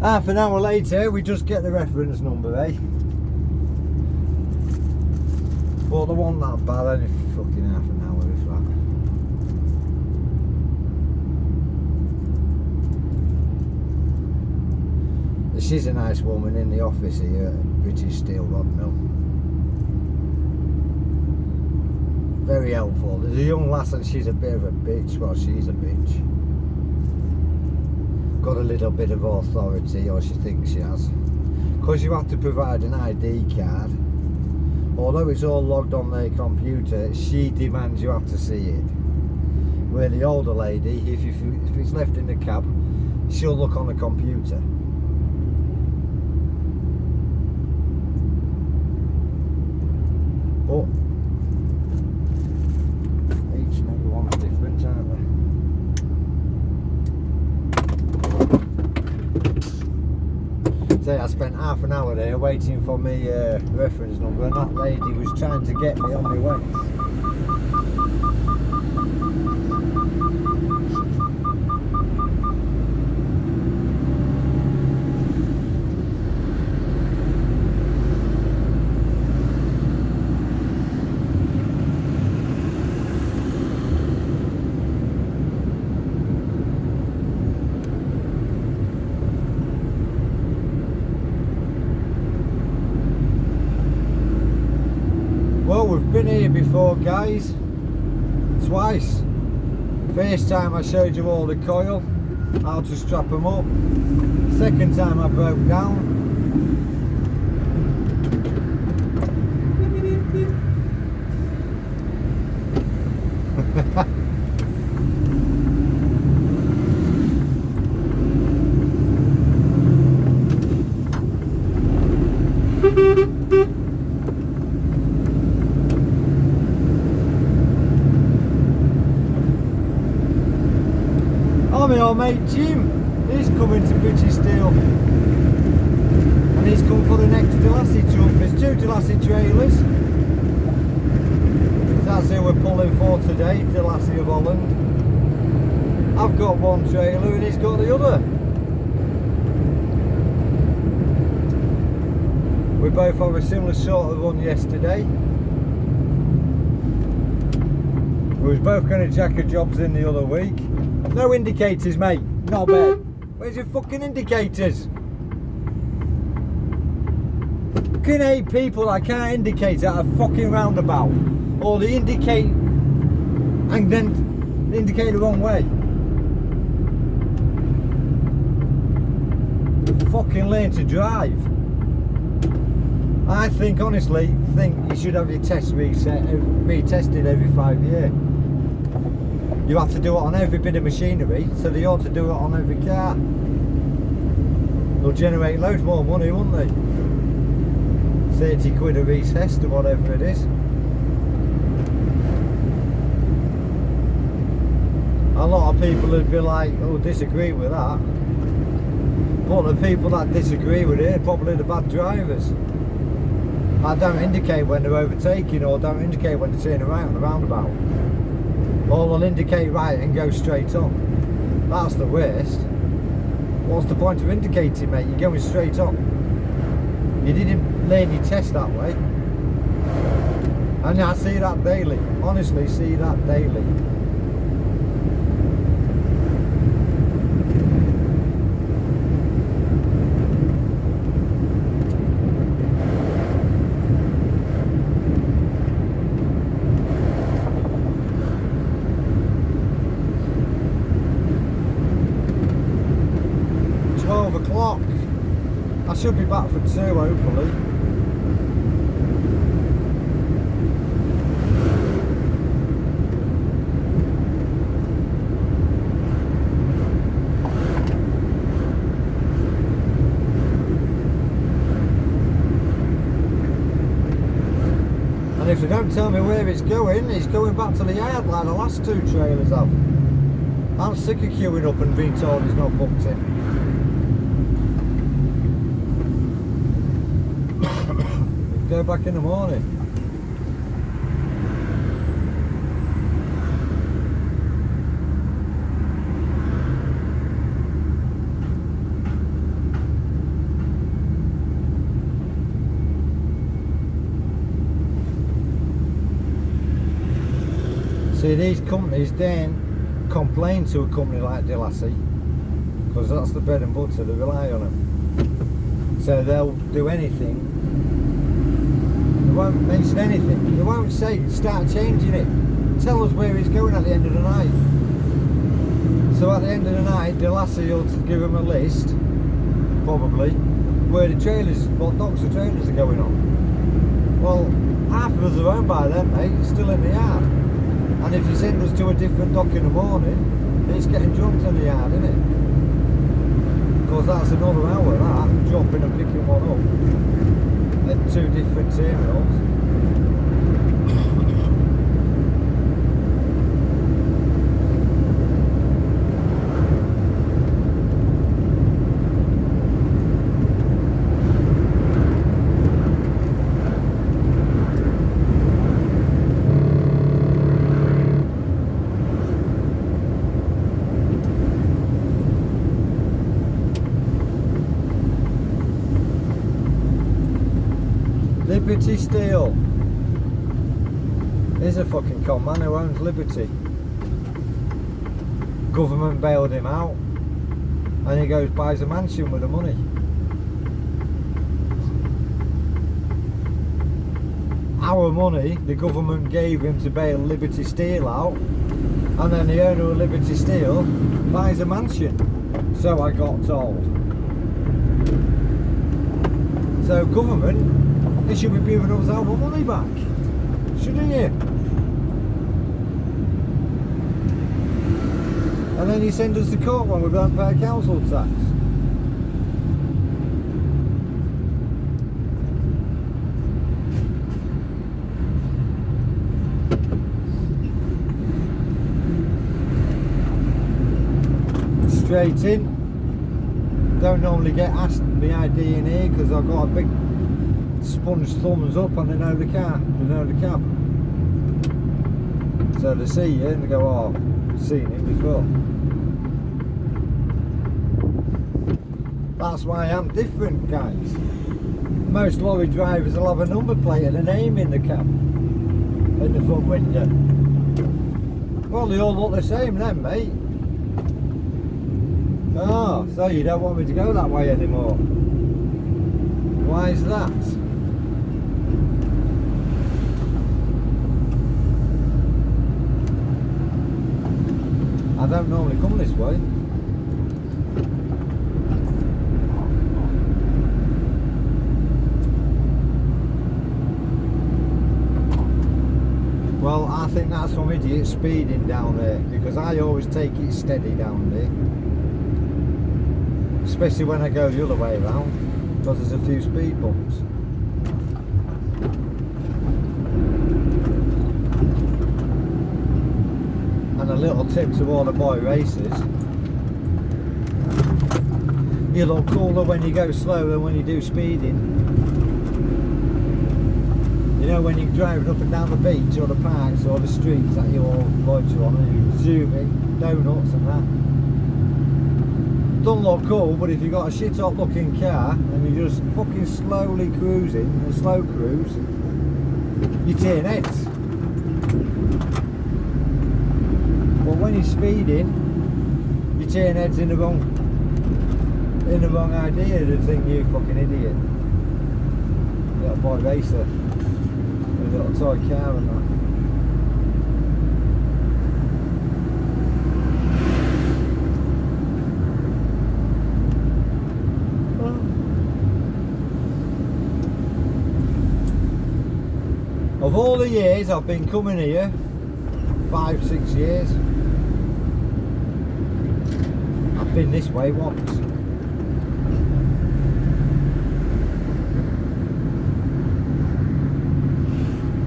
Half an hour later, we just get the reference number, eh? Well, they weren't that bad, only fucking half an hour, if that. She's a nice woman in the office here at British Steel Rod Mill. Very helpful. There's a young lass and she's a bit of a bitch. Well, she's a bitch. Got a little bit of authority, or she thinks she has. Because you have to provide an ID card. Although it's all logged on their computer, she demands you have to see it. Where the older lady, if it's left in the cab, she'll look on the computer. But each and every one's different, aren't they? Say, I spent half an hour there waiting for me reference number, and that lady was trying to get me on my way. Well, we've been here before, guys, twice. First time I showed you all the coil, how to strap them up. Second time I broke down. My old mate Jim, he's coming to British Steel and he's come for the next Delassie truck. There's two Delassie trailers. That's who we're pulling for today, Delassie of Holland. I've got one trailer and he's got the other. We both have a similar sort of run yesterday. We was both going to jack of jobs in the other week. No indicators, mate. Not bad. Where's your fucking indicators? Fucking hate people that can't indicate at a fucking roundabout. Or they indicate and then indicate the wrong way. Fucking learn to drive. I think, honestly, you should have your test retested every 5 years. You have to do it on every bit of machinery, so they ought to do it on every car. They'll generate loads more money, won't they? 30 quid a retest or whatever it is. A lot of people would be like, oh, disagree with that. But the people that disagree with it are probably the bad drivers. I don't indicate when they're overtaking, or don't indicate when they're turning around on the roundabout. Or they'll indicate right and go straight on. That's the worst. What's the point of indicating, mate? You're going straight on. You didn't learn your test that way. And I see that daily. Honestly, see that daily. I should be back for 2, hopefully. And if they don't tell me where it's going back to the yard like the last 2 trailers have. I'm sick of queuing up and being told it's not booked in. Go back in the morning. See, these companies don't complain to a company like Delassie, because that's the bread and butter, they rely on them. So they'll do anything. They won't mention anything. They won't say, start changing it. Tell us where he's going at the end of the night. So at the end of the night, Delassie will give them a list, probably, where the trailers, what docks the trailers are going on. Well, half of us are owned by them, mate, it's still in the yard. And if you send us to a different dock in the morning, it's getting jumped in the yard, isn't it? Because that's another hour, that, dropping and picking one up at two different terminals. Liberty Steel. He's a fucking con man who owns Liberty. Government bailed him out and he goes buys a mansion with the money. Our money the government gave him to bail Liberty Steel out, and then the owner of Liberty Steel buys a mansion, so I got told. So government, they should be giving us our money back, shouldn't you? And then you send us to court when we don't pay council tax. Straight in. Don't normally get asked my ID in here because I've got a big sponge thumbs up and they know the car, they know the cab. So they see you and they go, oh, I've seen him before. That's why I'm different, guys. Most lorry drivers will have a number plate and a name in the cab, in the front window. Well, they all look the same then, mate. Oh, so you don't want me to go that way anymore. Why is that? I don't normally come this way. Well, I think that's some idiot speeding down there, because I always take it steady down there. Especially when I go the other way around, because there's a few speed bumps. And a little tip to all the boy racers: you look cooler when you go slow than when you do speeding. You know, when you're driving up and down the beach or the parks or the streets that you all loiter on and you zoom in, donuts and that. Don't look cool, but if you've got a shit hot looking car and you're just fucking slowly cruising, a slow cruise, you turn heads. But when you're speeding, you turn heads in the wrong idea. They think you fucking idiot. Little boy racer with a little toy car and that. Of all the years I've been coming here, 5-6 years, I've been this way once.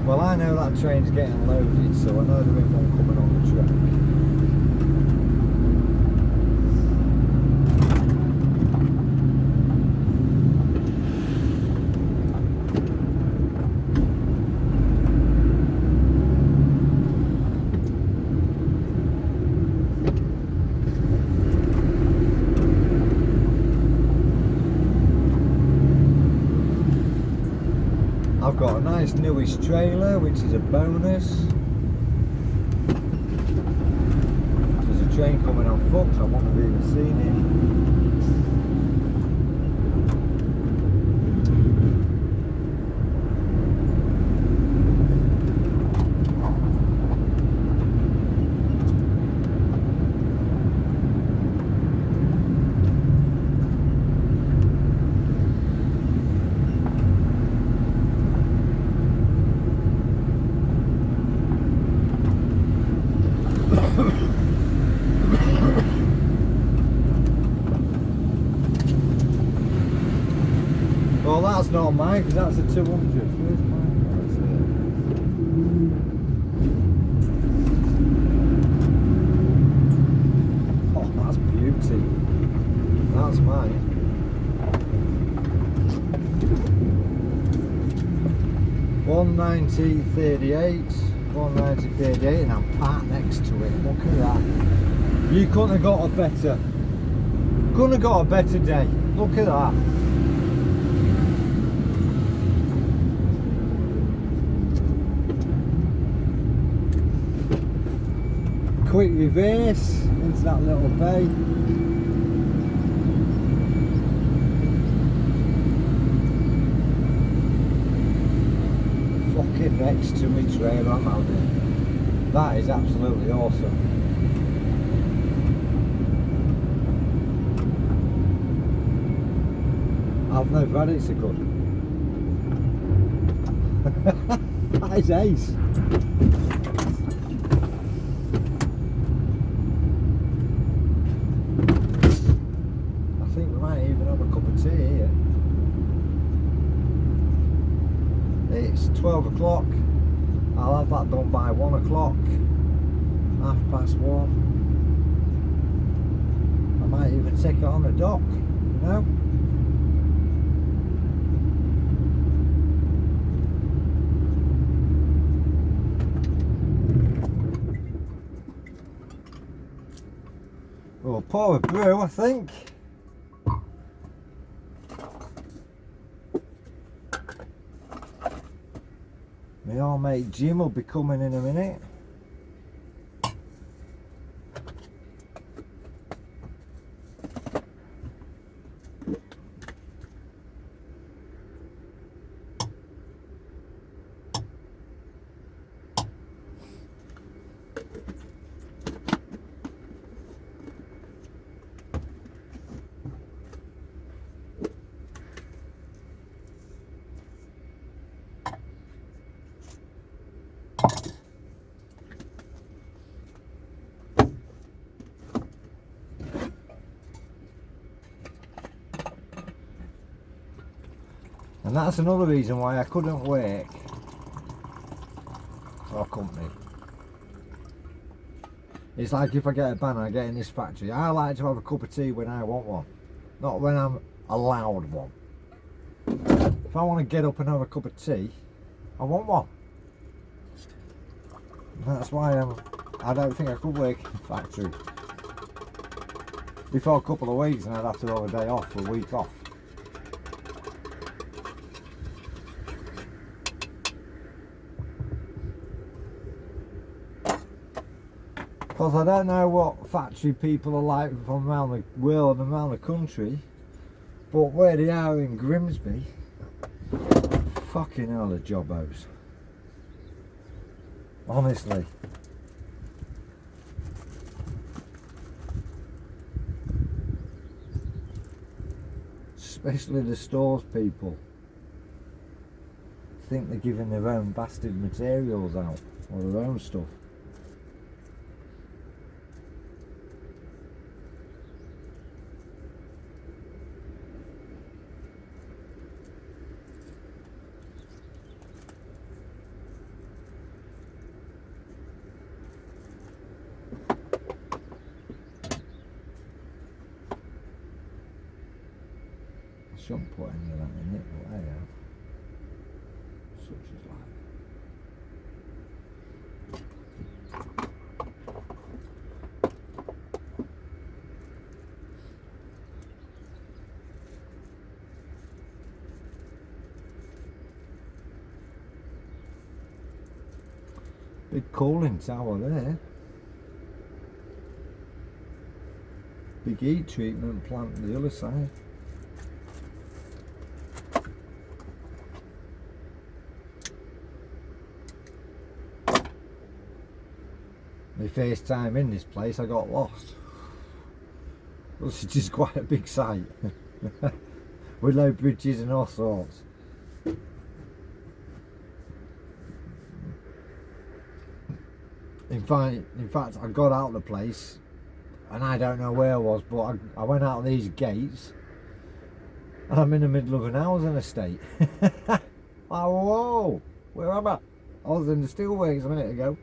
Well, I know that train's getting loaded, so I know there ain't one coming on the track. I've got a nice newish trailer, which is a bonus. train coming on fucked, I wouldn't have even seen it. Well, that's not mine because that's a 200. Where's mine? Oh, that's beauty. That's mine. 190.38, 190.38, and I'm parked next to it. Look at that. You couldn't have got a better day. Look at that. Quick reverse into that little bay. Fucking next to me trailer, I'm out there. That is absolutely awesome. I've never had it so good. That is ace. I think we might even have a cup of tea here. It's 12 o'clock. I'll have that done by 1 o'clock. 1:30. I might even take it on the dock, you know? We'll pour a brew, I think. My old mate Jim will be coming in a minute. And that's another reason why I couldn't work for a company. It's like if I get a ban and I get in this factory, I like to have a cup of tea when I want one, not when I'm allowed one. If I want to get up and have a cup of tea, I want one. And that's why I don't think I could work in a factory. Before a couple of weeks and I'd have to have a day off, a week off. Because I don't know what factory people are like from around the world and around the country, but where they are in Grimsby, fucking hell, the jobbos. Honestly. Especially the stores people. Think they're giving their own bastard materials out, or their own stuff. Shouldn't put any of that in it, but I have. Such as like. Big cooling tower there. big heat treatment plant on the other side. My first time in this place I got lost. Well, it's just quite a big site with no bridges and all sorts. In fact, I got out of the place and I don't know where I was, but I went out of these gates and I'm in the middle of an housing estate. Oh, whoa, where am I? I was in the steelworks a minute ago.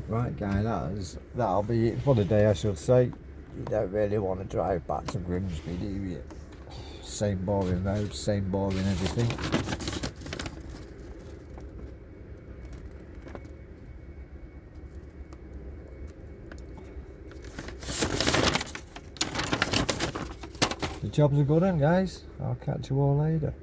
Right guy, that'll be it for the day, I should say. You don't really want to drive back to Grimsby, do you? Same boring road, same boring everything. The job's a good one, guys. I'll catch you all later.